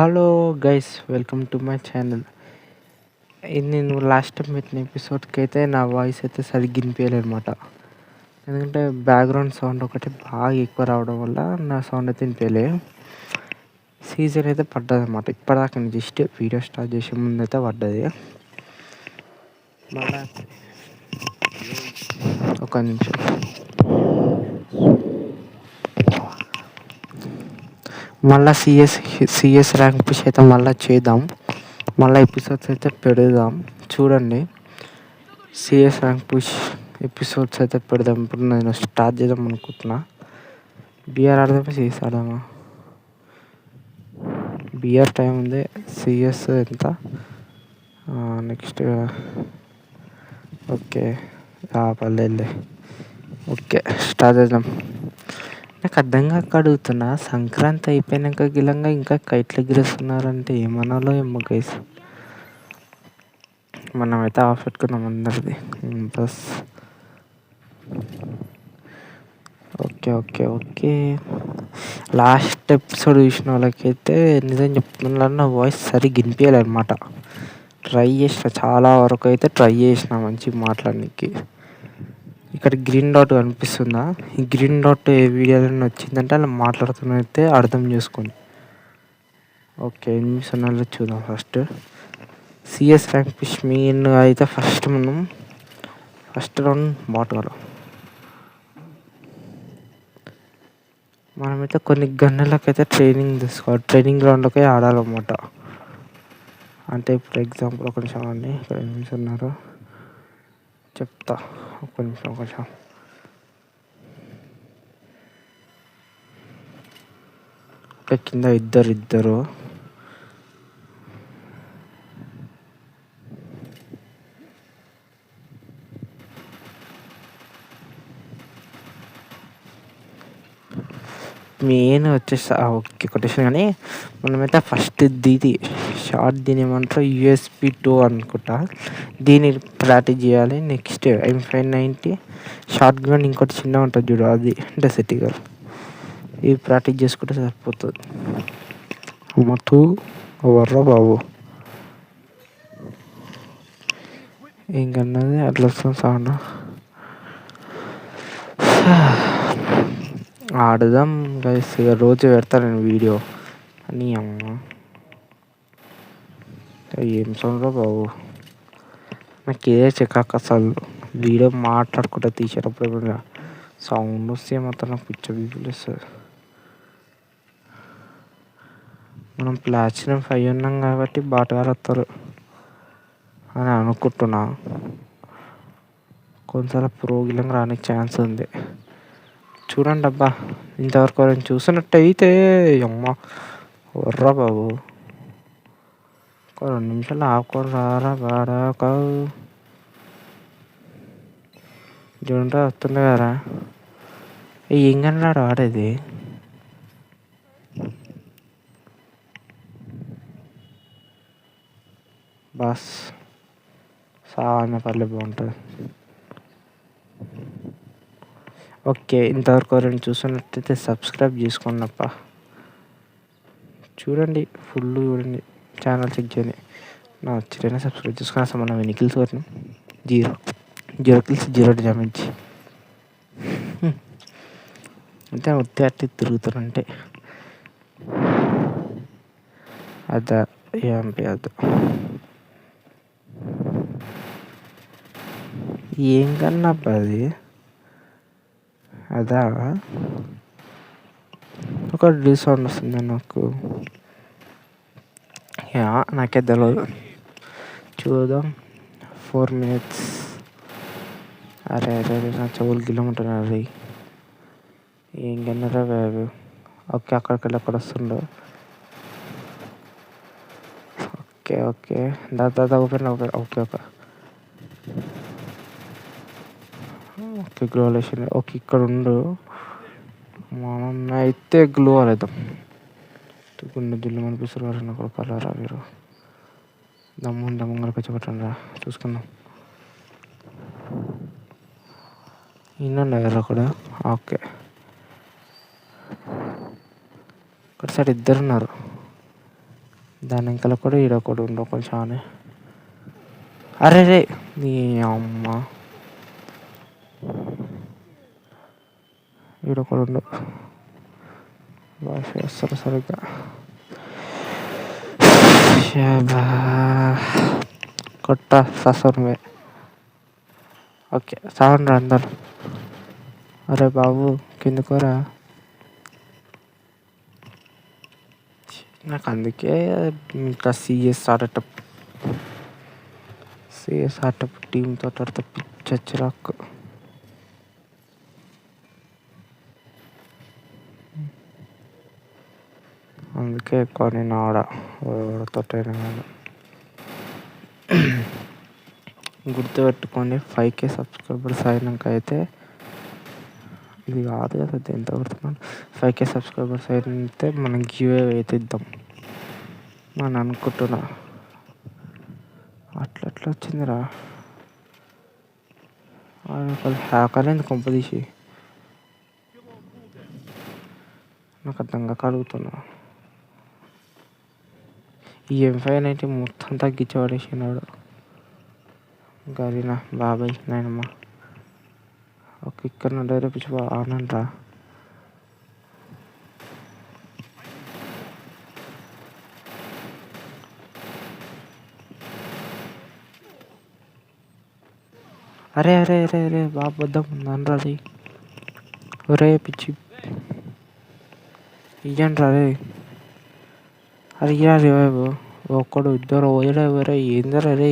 Hello guys, welcome to my channel. ఇది నేను last time పెట్టిన ఎపిసోడ్కి అయితే నా వాయిస్ అయితే సరిగ్గా వినిపించలేదు అనమాట. ఎందుకంటే బ్యాక్గ్రౌండ్ సౌండ్ ఒకటి బాగా ఎక్కువ రావడం వల్ల నా సౌండ్ అయితే వినిపించలే. సీజన్ అయితే పడ్డది అనమాట. ఇప్పటిదాకా నేను జస్ట్ వీడియో స్టార్ట్ చేసే ముందు అయితే పడ్డది. మళ్ళా ఒక నిమిషం. మళ్ళీ సిఎస్ ర్యాంక్ పుష్ అయితే మళ్ళీ చేద్దాం. మళ్ళీ ఎపిసోడ్స్ అయితే పెడదాం. చూడండి, సిఎస్ ర్యాంక్ పుష్ ఎపిసోడ్స్ అయితే పెడదాం. ఇప్పుడు నేను స్టార్ట్ చేద్దాం అనుకుంటున్నా. బిఆర్ ఆడదామా, సిఎస్ ఆడదామా? బిఆర్ టైం ఉంది. సిఎస్ ఎంత? నెక్స్ట్ ఓకే, పర్లేదులే. ఓకే, స్టార్ట్ చేద్దాం. నాకు అర్థం కాక అడుగుతున్నా, సంక్రాంతి అయిపోయినాక గిలంగా ఇంకా కైట్లు ఎగిరేస్తున్నారంటే ఏమనాలో ఏమో గైస్. మనమైతే ఆఫ్ పెట్టుకుందాం అందరిది bus. Okay okay okay. Last episode చూసిన వాళ్ళకైతే నిజం చెప్తున్నా, నా వాయిస్ సరిగ్గా వినిపించలేదు అనమాట. ట్రై చేసిన, చాలా వరకు అయితే ట్రై చేసిన మంచిగా మాట్లాడడానికి. ఇక్కడ గ్రీన్ డాట్ కనిపిస్తుందా? ఈ గ్రీన్ డాట్ ఏ వీడియోలో వచ్చిందంటే అలా మాట్లాడుతున్నైతే అర్థం చేసుకోండి. ఓకే, ఎన్ని నిమిషాలు చూద్దాం. First CS rank push main అయితే ఫస్ట్ రౌండ్ బాటగాడు. మనమైతే కొన్ని గన్నులకైతే ట్రైనింగ్ తీసుకోవాలి. ట్రైనింగ్ గ్రౌండ్లోకి ఆడాలన్నమాట. అంటే ఇప్పుడు ఎగ్జాంపుల్ ఒక నిమిషం అండి, ఇక్కడ ఎన్ని నిమిషం ఉన్నారు చెప్తా. ఒక నిమిషం. కింద ఇద్దరు మెయిన్ వచ్చేసి ఓకే కొటేషన్. కానీ మనమైతే ఫస్ట్ దీది షార్ట్, దీని ఏమంటారు USB-2 అనుకుంటా. దీన్ని ప్రాక్టీస్ చేయాలి. నెక్స్ట్ M590 షార్ట్ గన్, ఇంకోటి చిన్న ఉంటుంది చూడు, అది డెసర్ట్ ఈగల్. ఇవి ప్రాక్టీస్ చేసుకుంటే సరిపోతుంది. మత్తు ఎవర్రా బాబు, ఇంకన్నది అట్లా వస్తుంది సౌండ్. ఆడదాం గైస్. ఇక రోజు పెడతాను నేను వీడియో. అని అమ్మ ఏం సౌండ్ రా బాబు, నాకు ఇదే చికాకు అసలు. వీడియో మాట్లాడుకుంటా తీసేటప్పుడు సౌండ్ వస్తే మాత్రం నాకు పిచ్చేస్తుంది. మనం ప్లాటినం 5 ఉన్నాం కాబట్టి బాటగారు వస్తారు అని అనుకుంటున్నా. కొంతసారి ప్రోగిలంగా రానికి ఛాన్స్ ఉంది. చూడండి అబ్బా, ఇంతవరకు ఎవరైనా చూసినట్టయితే అమ్మ వర్రా బాబు, ఒక 2 నిమిషాలు ఆపుకోరారా బాడాక. చూడండి వస్తుంది కదా. ఏం కన్నాడు ఆడేది. బస్ సాన పర్లే, బాగుంటుంది. ఓకే, ఇంతవరకు ఎవరైనా చూసినట్టయితే సబ్స్క్రైబ్ చేసుకోండి అప్ప. చూడండి, ఫుల్ చూడండి, ఛానల్ చెక్ చేయండి. నా వచ్చిన సబ్స్క్రైబ్ చేసుకుని. అసలు మనం ఎన్ని కిల్స్ కొట్టినాం? 0 kills, 0 damage. అంటే ఒత్తి అట్టి తిరుగుతారంటే అదా ఏంపి అదా. ఏం కన్నా అది అదా. ఒక సౌండ్ వస్తుంది నాకు. నాకే తెలియదు. చూద్దాం. 4 minutes. అరే నా చెవులు కిలోమీటర్ అది. ఏం కన్నారా బాబు. ఓకే, అక్కడికి అక్కడ వస్తుండో. ఓకే దాదా ఓపెన్. ఓకే గ్లోలేషన్. ఓకే, ఇక్కడ ఉండు. మనం అయితే గ్లో అలేద్దాం. గుండె దిల్లు అనిపిస్తారు నాకు. పర్వారా మీరు దమ్ముగా వచ్చి రా, చూసుకుందాం. ఇన్నండి ఎవరు కూడా. ఓకే, ఇక్కడ సైడ్ 2 ఉన్నారు. దాని వెనకాల కూడా ఈడొకడు ఉండు కొంచెం అని. అరే రే నీ అమ్మ, ఈడొకడు ఉండు బాగా చేస్తారు సరిగ్గా. షబా కొట్ట ససరమే. ఓకే సౌండ్ అందరు. అరే బాబు కిందకోరా. నాకు అందుకే ఇంకా సిఎస్ ఆడేటప్పుడు టీంతో ఆడితే పిచ్చొచ్చిరాకు. అందుకే ఎక్కువ నేను ఆడతోటైనా కానీ. గుర్తుపెట్టుకొని 5K సబ్స్క్రైబర్స్ అయినాక అయితే ఇది కాదు కదా ఎంత కొడుతున్నాను. 5K సబ్స్క్రైబర్స్ అయితే మనం గివ్ అయితే ఇద్దాం అని అనుకుంటున్నా. అట్లా వచ్చిందిరా హ్యాకర్ ఎందుకు కొంపదీసి నాకు అర్థంగా కడుగుతున్నా. ఈ M590 మొత్తం తగ్గించి పడేసినాడు గరీనా బాబాయ్ నాయనమ్మ. ఒక ఇక్కడ నుండి రేపు ఆనండ్రా. అరే అరే అరే అరే బాబు వద్దాం ఉందనరా అది. ఒరే పిచ్చి ఇయ్యండి రే. అరే ఇయ్యాలి బాబు. ఒక్కడు ఇద్దరు పోయడా ఎవరే ఏందరా రే.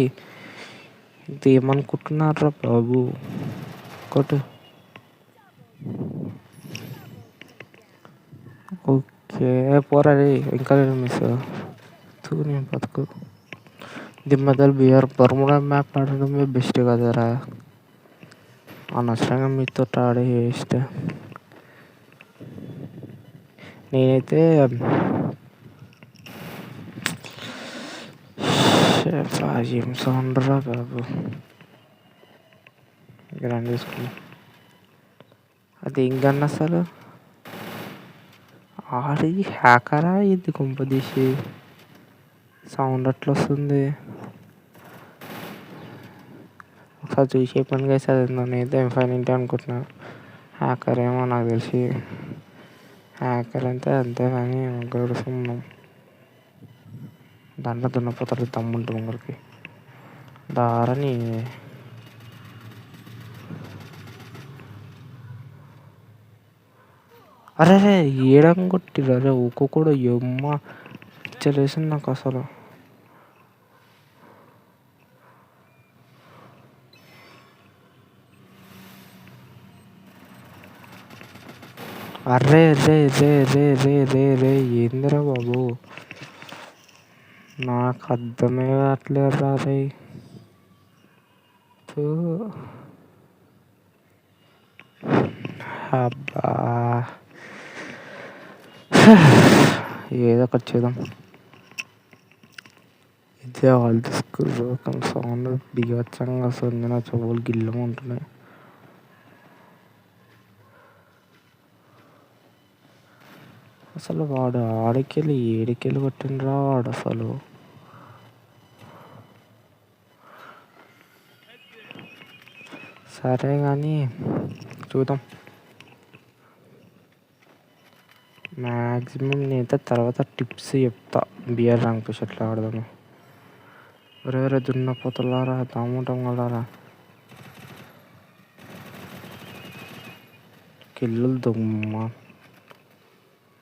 ఇంకేమనుకుంటున్నారా బాబు. కొట్టు. ఓకే పోరా రే ఇంకా మిస్ తూ నేను బతుకు. దిమ్మదల్ బిఆర్ బర్ముడా మ్యాప్ ఆడడమే బెస్ట్ కదరా. అనవసరంగా మీతో ఆడే వేస్ట్. నేనైతే ఏం సౌండ్ రా బాబు. గ్రాండ్ తీసుకున్నా. అది ఏం గన్ అసలు ఆడి హ్యాకరా ఇది కొంపదీసి సౌండ్ అట్లా వస్తుంది. ఒకసారి చూసే పనిగా వేసేది. నేనైతే M590 అనుకుంటున్నా. హ్యాకర్ ఏమో నాకు తెలిసి. హ్యాకర్ అంటే అంతే కానీ గడుస్తున్నాం. దాంట్లో దున్నపోతారు దమ్ముంటుంది ముంగరికి దారని. అరే రే ఏడం కొట్టిరు. అరే ఒక్కొక్కడు ఎమ్మ పిచ్చలేసింది నాకు అసలు. అర్రే రే రే రే రే రే రే ఏందిరా బాబు నాకు అర్థమే కావట్లేదు రా రే. అబ్బా ఏదో ఒకటి చేద్దాం. ఇదే వాళ్ళు తీసుకుని సౌండ్ బిగచ్చంగా వస్తుంది. నా చెవులు గిల్లం ఉంటున్నాయి. అసలు వాడు ఆడికెళ్ళి ఏడికెళ్ళి కొట్టిండ్రా వాడు అసలు. సరే కానీ చూద్దాం. మ్యాక్సిమం నేనైతే తర్వాత టిప్స్ చెప్తా. బిఆర్ ర్యాంక్ పుష్ ఎట్లా ఆడదాము. వేరే దున్నపోతులారా దాముంటాం కలరా. కిల్లులు దుమ్మ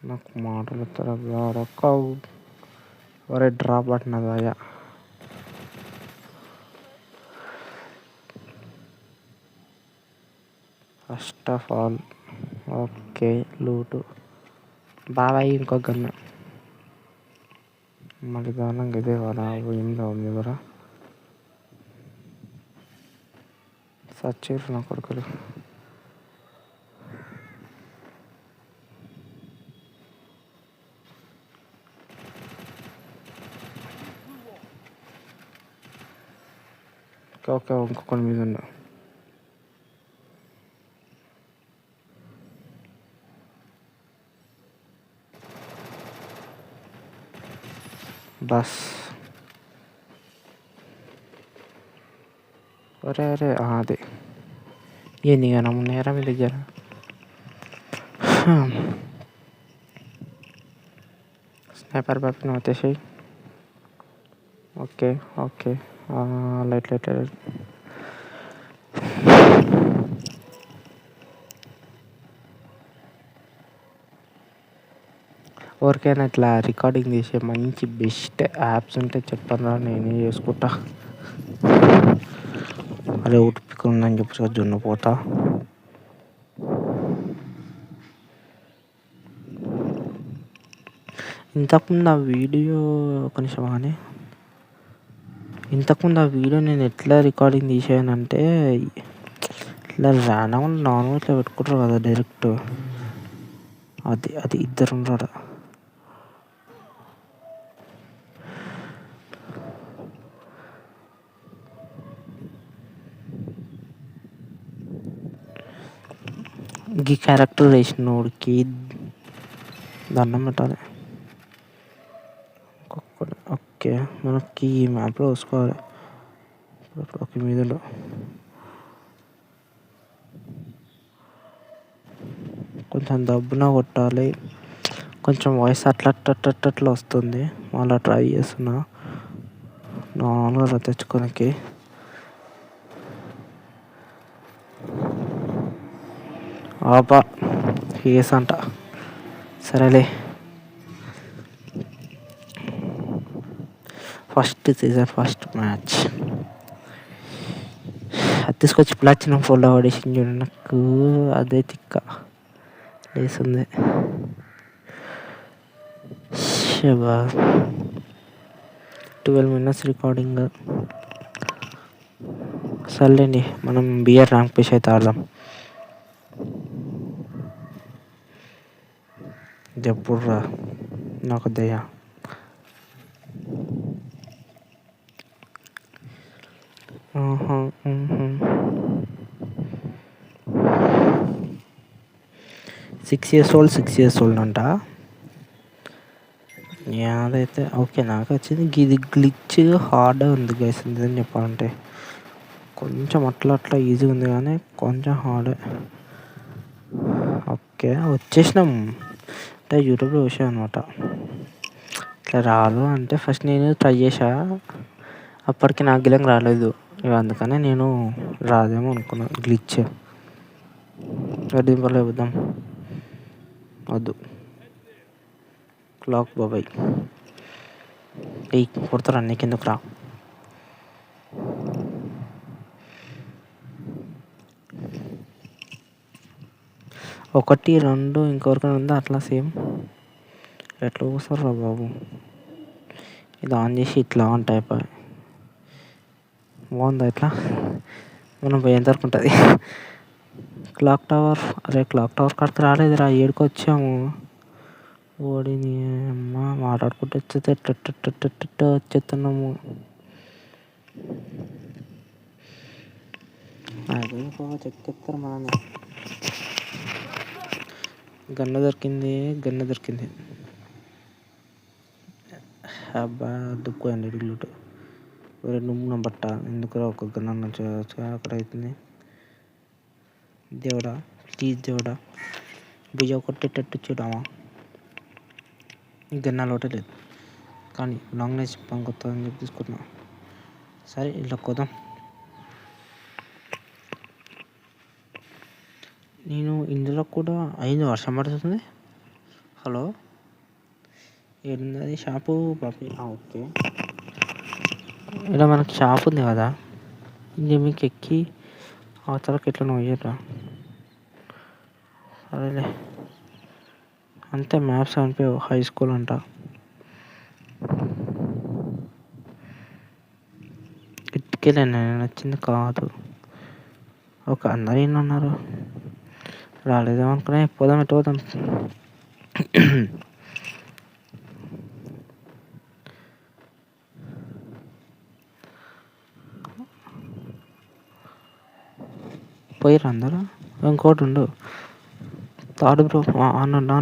నాకు మాటలు వస్తారొక్క ఒరే డ్రాప్ పట్టినది అయ్యా. First of all okay loot బాబాయ్ ఇంకో గన్ను మళ్ళీ దానంగా ఇదే కదా పోయిందా ఉంది కదా. సచ్చేరు నా కొడుకులు. ఓకే ఇంకొకటి మీద ఉన్నా. బస్. అరే అరే అది ఏంది ఇక నమ్మున్నారా మీ దగ్గర? స్నైపర్ పైపు వచ్చేసాయి. Okay okay light light light. ఎవరికైనా ఇట్లా రికార్డింగ్ చేసే మంచి బెస్ట్ యాప్స్ ఉంటే చెప్పరా, నేనే చేసుకుంటా. అరే ఉడిపిక ఉందని చెప్పి జొన్న పోతా. ఇంతకుముందు ఆ వీడియో కొంచెం కానీ ఇంతకుముందు ఆ వీడియో నేను ఎట్లా రికార్డింగ్ తీసానంటే ఇట్లా రాండమ్గా నార్మల్ ఇట్లా పెట్టుకుంటారు కదా డైరెక్ట్, అది అది ఇద్దరు ఉన్నాడు. ఈ క్యారెక్టర్ వేసినోడికి దండం పెట్టాలి. ఓకే మనకి ఈ మ్యాప్లో చూసుకోవాలి. ఓకే మీద కొంచెం దబ్బున కొట్టాలి. కొంచెం వాయిస్ అట్లా అట్లా వస్తుంది. మళ్ళీ ట్రై చేస్తున్నా నార్మల్గా తెచ్చుకోనికి. ఆపా కేస్ అంట. సరేలే, ఫస్ట్ సీజన్ ఫస్ట్ మ్యాచ్ అది తీసుకొచ్చి ప్లాచినం ఫోన్లో పడేసింది చూడండి. నాకు అదే తిక్క లేస్తుంది. శబా 12 minutes రికార్డింగ్. సర్లేండి, మనం బిఆర్ ర్యాంక్ పుష్ అయితే ఆడదాం. ఎప్పుడురా నాకు దయ. సిక్స్ ఇయర్స్ ఓల్డ్ అంట. అదైతే ఓకే. నాకు వచ్చింది ఇది గ్లిచ్ హార్డ్ ఉంది గైస్, నిజం చెప్పాలంటే. కొంచెం అట్లా అట్లా ఈజీ ఉంది కానీ కొంచెం హార్డ్. ఓకే వచ్చేసినాం అంటే యూట్యూబ్లో చూసాను అనమాట. ఇట్లా రాదు అంటే ఫస్ట్ నేను ట్రై చేసా, అప్పటికి నాకు గిలంగా రాలేదు. ఇక అందుకనే నేను రాదేమో అనుకున్నా గ్లిచ్. దీనివల్ల ఇద్దాం వద్దు. క్లాక్ బాబాయ్ కొడతారా నీకెందుకు రా. ఒకటి రెండు ఇంకొకరికైనా ఉందా అట్లా సేమ్? ఎట్లా కూర్చోరా బాబు. ఇది ఆన్ చేసి ఇట్లా ఆన్ టైప్ బాగుందా ఇట్లా? మనం పోయేంత వరకు ఉంటుంది. Clock tower. అరే క్లాక్ టవర్ కడితే రాలేదురా, ఏడుకు వచ్చాము. ఓడిని అమ్మ మాట్లాడుకుంటూ వచ్చేస్తే వచ్చేస్తున్నాము. చెక్కేస్తారు మనని. గన్న దొరికింది. అబ్బా దుక్కుపోయింది ఇల్లుటు. నువ్వు బట్ట ఎందుకు ఒక గన్న నుంచి అక్కడ అవుతుంది. దేవుడా ప్లీజ్ దేవుడా భుజ కొట్టేటట్టు చూడమా. ఈ గన్నాలు ఒకటే కానీ లాంగ్ రేంజ్ పంకొస్తుందని చెప్పి తీసుకున్నా. సరే ఇలా కొదాం. నేను ఇందులో కూడా అయింది, వర్షం పడుతుంది. హలో ఏడున్నది షాపు బాబీ? ఓకే, ఇలా మనకి షాప్ ఉంది కదా, ఇంక మీకు ఎక్కి అవతలకి ఎట్లా పోయారా. సరేలే అంతే. మ్యాప్స్ అనిపి హై స్కూల్ అంట. ఇటుకెళ్ళా నేను, నచ్చింది కాదు. ఒక అందరు ఏమన్నారు రాలేదేమో అనుకున్నా. పోదాం ఎటు పోదాం. పోయిరా అందరూ. ఇంకోటి ఉండు తాడు బ్రో. ఆనండు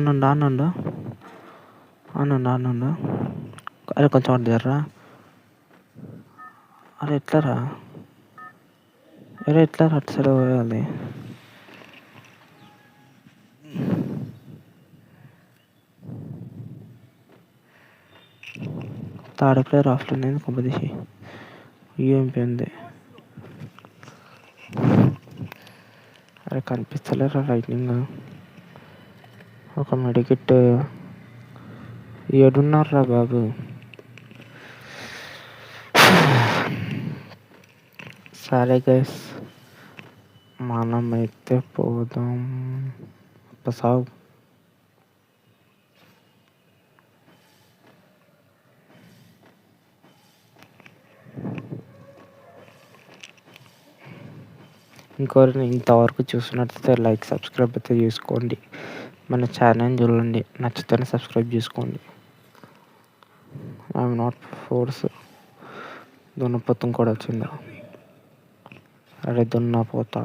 అరే కొంచెం అటు జర్రా. అరే ఎట్లరా? అరే ఎట్లరా అటు సైడ్ పోయాలి? థర్డ్ ప్లేయర్ ఆఫ్లైన్ అయింది కొంపదీసి. యూఎంపీ ఉంది. అరే కనిపిస్తలేరా లైటింగ్? ఒక మెడికిట్ ఏడున్నారా బాబు? సరే గైస్, మనమైతే పోదాం. సాగు. ఇంకోరిని ఇంతవరకు చూసినట్లయితే లైక్ సబ్స్క్రైబ్ అయితే చేసుకోండి. మన ఛానల్ చూడండి, నచ్చితేనే సబ్స్క్రైబ్ చేసుకోండి. I'm not force. దున్నపోతం కూడా వచ్చిందా? అరే దున్నపోతా.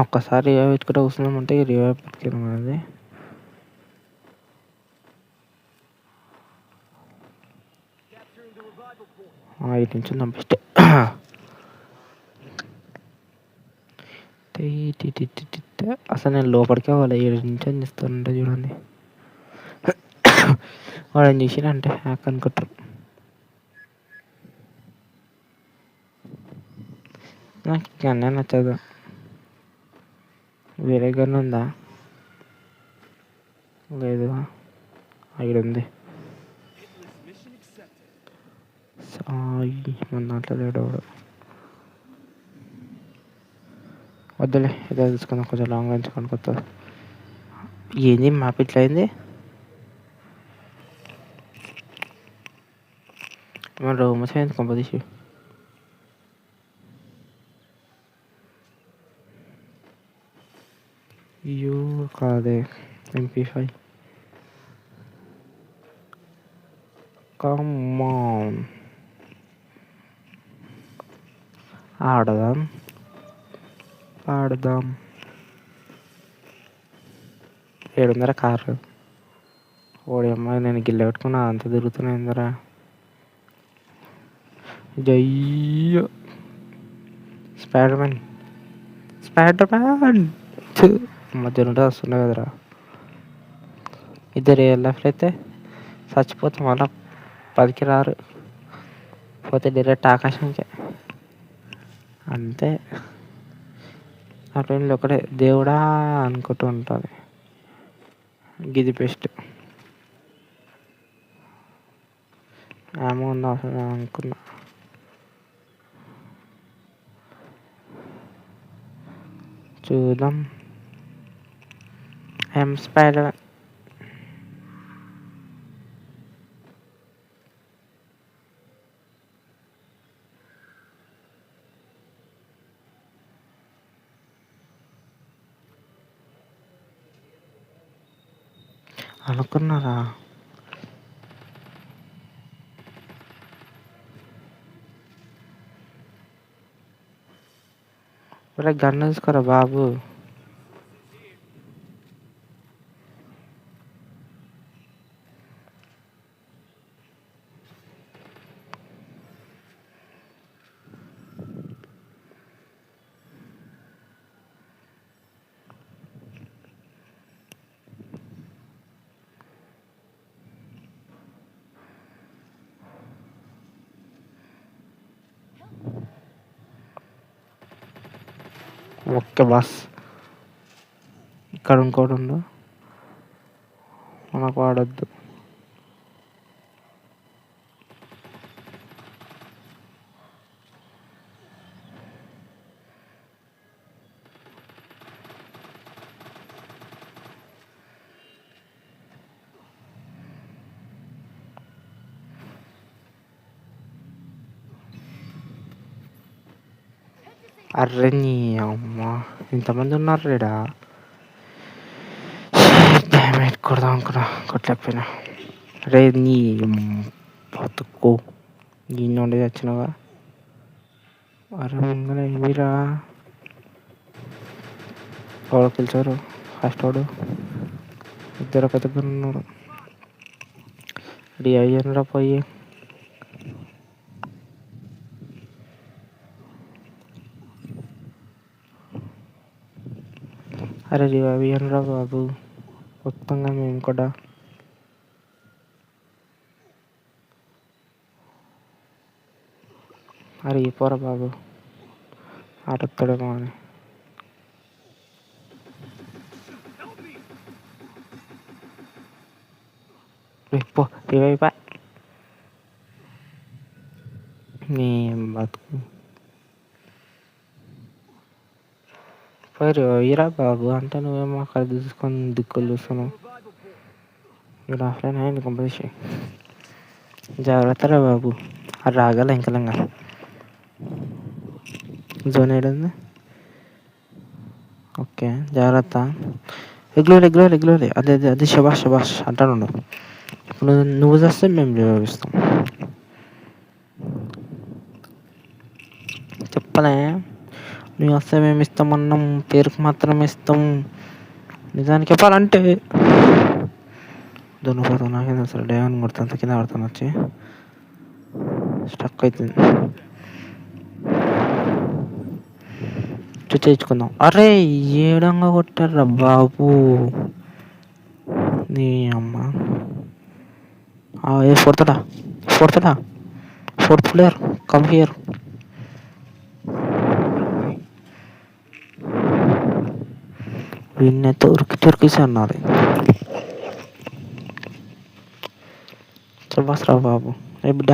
ఒక్కసారి రివైవ్ పెట్టుకుంటే కూర్చున్నామంటే రివైవ్ పెట్టుకున్నాం అది. ఇటు నుంచి పంపిస్తే అసలు నేను లోపలికే వాళ్ళ 7 నుంచి అని ఇస్తానంటే చూడండి. వాడు చూసినంటే హ్యాక్ అనుకుంటారు. నాకు గన్నే నచ్చదు. వేరే గన్ ఉందా? లేదు, ఇక్కడ ఉంది. సాయి మన దాంట్లో లేడు. వద్దులే, ఇదే తీసుకుందాం. కొంచెం లాంగ్ రేంజ్ కొనుక్కొస్తుంది. ఏంది మ్యాప్ ఇట్లా అయింది? మన రూమస్ అయింది కొంపదీసి. కాదే MP5. కమ్ ఆన్, ఆడదాం ఆడదాం. 700 కారు. ఓడి అమ్మాయి, నేను గిల్ల పెట్టుకున్నా అంత తిరుగుతున్నాయిందరా. జయ్యో స్పైడర్ మ్యాన్ మధ్యలో ఉంటే వస్తుండే కదరా. ఇద్దరు రియల్ లైఫ్లో అయితే చచ్చిపోతే మళ్ళా 10కి రారు. పోతే డైరెక్ట్ ఆకాశంకే అంతే. ఆ ట్రైన్లో ఒకటే దేవుడా అనుకుంటూ ఉంటుంది. గిది బెస్ట్. ఏమో ఉందా అసలు అనుకున్నా. చూద్దాం. స్పైడర్ అనుకున్నారా? ఒరే గన్ తీసుకోరా బాబు. ఓకే బాస్, ఇక్కడ ఇంకోటి ఉండు, మనకు వాడద్దు. అర్రే నీ అమ్మ, ఇంతమంది ఉన్నారు రేడా. డ్యామేజ్ కొడదాం అనుకున్నా, కొట్టలేకపోయినా. రే నీ బతుకు, గిన్నె ఉండేది వచ్చినావా? అరే ముంగల ఏమిరా ఎవరో పిలిచారు. ఫస్ట్ వాడు ఇద్దరు ఒక దగ్గర ఉన్నారు. రెడీ అయ్యారా పోయి. అరే రివైవ్ అయ్యారా బాబు, మొత్తంగా మేము కూడా. అరే పోరా బాబు, ఆటొస్తాడేమో అని. పో రివైవ్ బా నీ బతుకు. పోయి రివైవ్రా బాబు అంటే నువ్వేమో అక్కడ తీసుకొని దిక్కులు చూస్తున్నావు. మీరు ఆఫ్లైన్ అయ్యింది కంపల్సరీ. జాగ్రత్తరా బాబు, అది రాగల ఇంకలంగా. జోన్ ఏడుంది. ఓకే జాగ్రత్త. ఎగ్లోలే అదే అదే అది శబాష్ అంటాను. నువ్వు చేస్తే మేము జవాబిస్తాం. చెప్పలే నువ్వు వస్తే మేము ఇస్తామన్నాం, పేరుకు మాత్రం ఇస్తాం. నిజానికి చెప్పాలంటే దున్నపోతాం. నాకేంది అసలు డేవన్ కొడుతుంది, కింద పడుతాను వచ్చి స్టక్ అవుతుంది. చేయించుకుందాం. అరే ఏడంగా కొట్టారా బాబు నీ అమ్మ. ఏ ఫోర్త్ ప్లేయర్ కమ్ హియర్. వీడినైతే ఉరికిసి అన్నది. చెప్పరా బాబు. ఏ బిడ్డ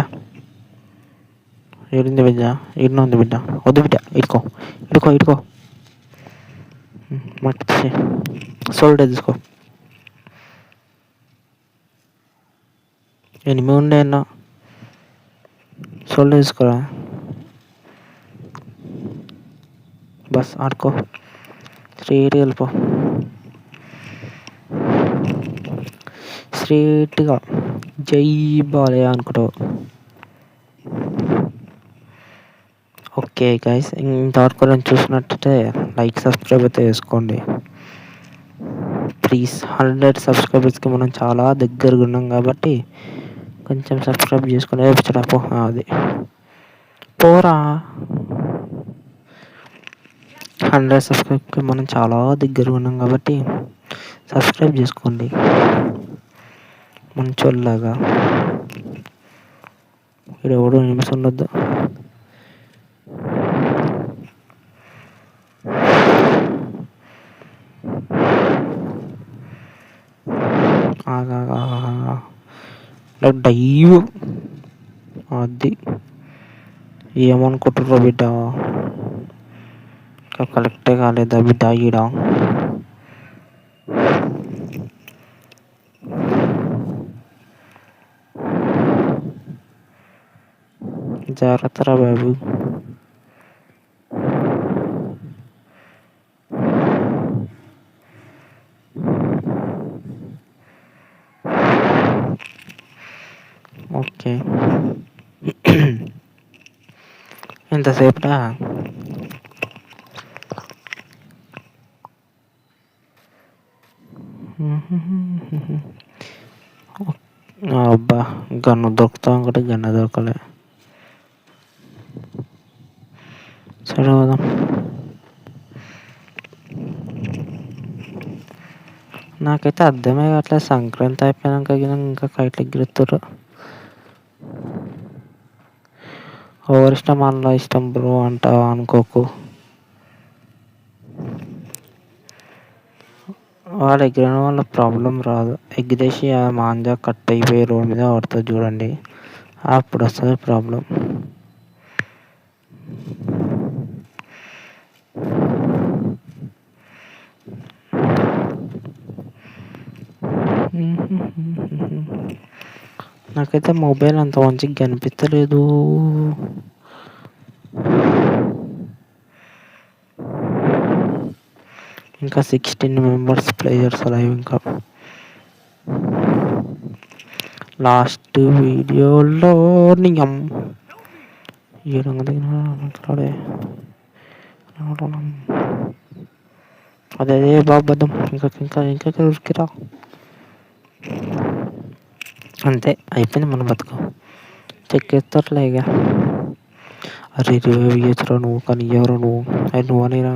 ఏడుంది బిడ్డ, ఈడున ఉంది బిడ్డ. వద్దు బిడ్డ, ఇడుకో మట్టి సోల్డే తీసుకో. ఎనిమిది ఉండే అన్న, సోల్డే తీసుకోరా. బస్ ఆడుకో, స్ట్రైట్గా వెళ్ళిపో. స్ట్రైట్గా జై బాలయ్య అనుకుంటావు. ఓకే గైస్, ఇంతవరకు నేను చూసినట్టయితే లైక్ సబ్స్క్రైబ్ అయితే చేసుకోండి ప్లీజ్. 100 సబ్స్క్రైబర్స్కి మనం చాలా దగ్గరగా ఉన్నాం కాబట్టి కొంచెం సబ్స్క్రైబ్ చేసుకుని వేపించడా అది పోరా. 100 సబ్స్క్రైబ్కి మనం చాలా దగ్గరగా ఉన్నాం కాబట్టి సబ్స్క్రైబ్ చేసుకోండి మంచోళ్ళలాగా. ఇక్కడ ఎవడో నిమిషం ఉండొద్దు. డైవ్ అది ఏమనుకుంటుర్రో బిడ్డ, కలెక్టే కాలేదా బిడ్డ ఈడ. జాగ్రత్తరా బాబు. ఓకే ఎంతసేపురా. అబ్బా గన్ను దొరుకుతాం ఒకటి, గన్ను దొరకలే. సరే కదా, నాకైతే అర్థమే కావట్లేదు. సంక్రాంతి అయిపోయాక ఇంకా కైట్లు ఎగురుతుర్రు. ఎవరి ఇష్టం అలా ఇష్టం బ్రో అంటావా అనుకోకు. వాళ్ళు ఎగిరిన వల్ల ప్రాబ్లం రాదు. ఎగిరేసి ఆ మాంజా కట్ అయిపోయి రోడ్ మీద పడుతుంది చూడండి, అప్పుడు వస్తుంది ప్రాబ్లం. నాకైతే మొబైల్ అంత మంచిగా కనిపించలేదు. ఇంకా 16 మెంబర్స్ ప్లేయర్స్ లైవ్. ఇంకా లాస్ట్ వీడియోలో నియం మాట్లాడే అదే బాబద్దం ఇంకా ఇంకా ఇంకా ఉరికిరా. అంతే అయిపోయింది మన బతుకు. చెక్కేస్తారులే ఇక. అరే రివైవ్ ఇయ్యొచ్చురా నువ్వు, కానీ ఇయ్యవురా నువ్వు. అది నువ్వు అనేరా.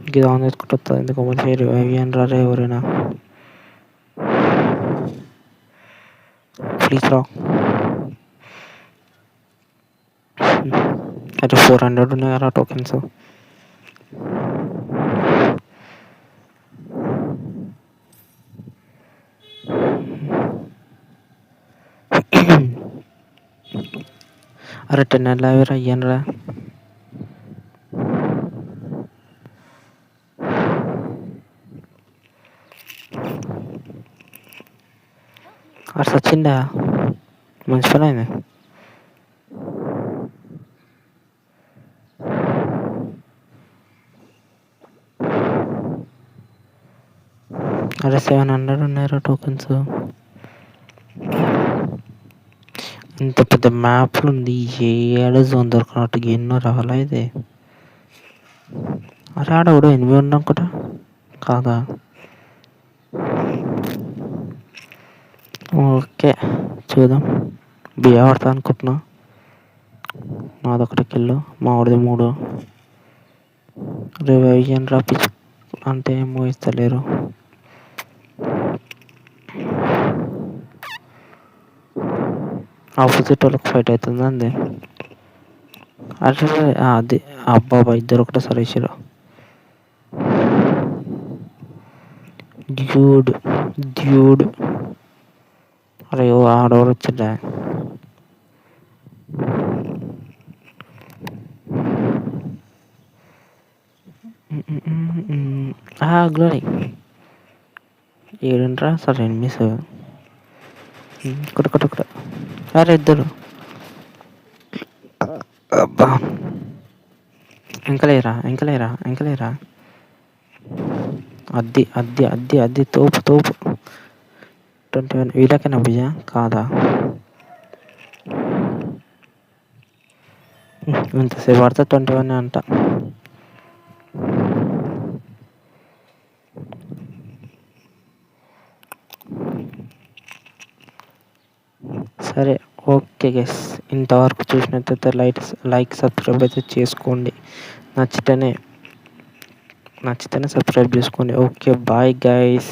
ఇది ఆన్ చేసుకుంటూ వస్తుంది ఎందుకు మంచిగా రివైవ్ ఇయ్యండి రా ఎవరైనా. ప్లీజ్ రా. అరే 400 ఉన్నాయి కదా టోకెన్స్. అరే 10 లావేరా ఇయ్యండి రా. అటు వచ్చిందా మంచి పని అయింది. అరే 700 ఉన్నాయిరా టోకెన్స్. ఇంత పెద్ద మ్యాప్లు ఉంది, ఏడ జోన్ దొరకనట్టు ఎన్నో రావాలా ఇది. అరే ఆడ కూడా 8 ఉన్నానుకుంటా కాదా. ఓకే చూద్దాం. బియ్య పడతా అనుకుంటున్నా. నాదొకటి కిల్లు, మా వాడిది 3. రివైజన్ రాపిచ్చు అంటే ఏమో ఇస్తలేరు. ఆపోజిట్ వాళ్ళకి ఫైట్ అవుతుంది అంది. అరే అది అబ్బాబా ఇద్దరు ఒకటేసారి వేసారు. Dude dude. అరే ఆడెవరు వచ్చిందా. గ్లోరీ ఏడుంట్రా సరే ఎనిమిస్ ఇక్కడ. అరే ఇద్దరు అబ్బా. ఇంకలేరా. అద్ది తోపు 21 వీళ్ళకైనా బియ్య కాదా. ఇంతసేపు పడితే 21 అంట. సరే ఓకే గైస్, ఇంతవరకు చూసినట్లయితే లైక్ సబ్స్క్రైబ్ అయితే చేసుకోండి. నచ్చితేనే సబ్స్క్రైబ్ చేసుకోండి. Okay bye guys.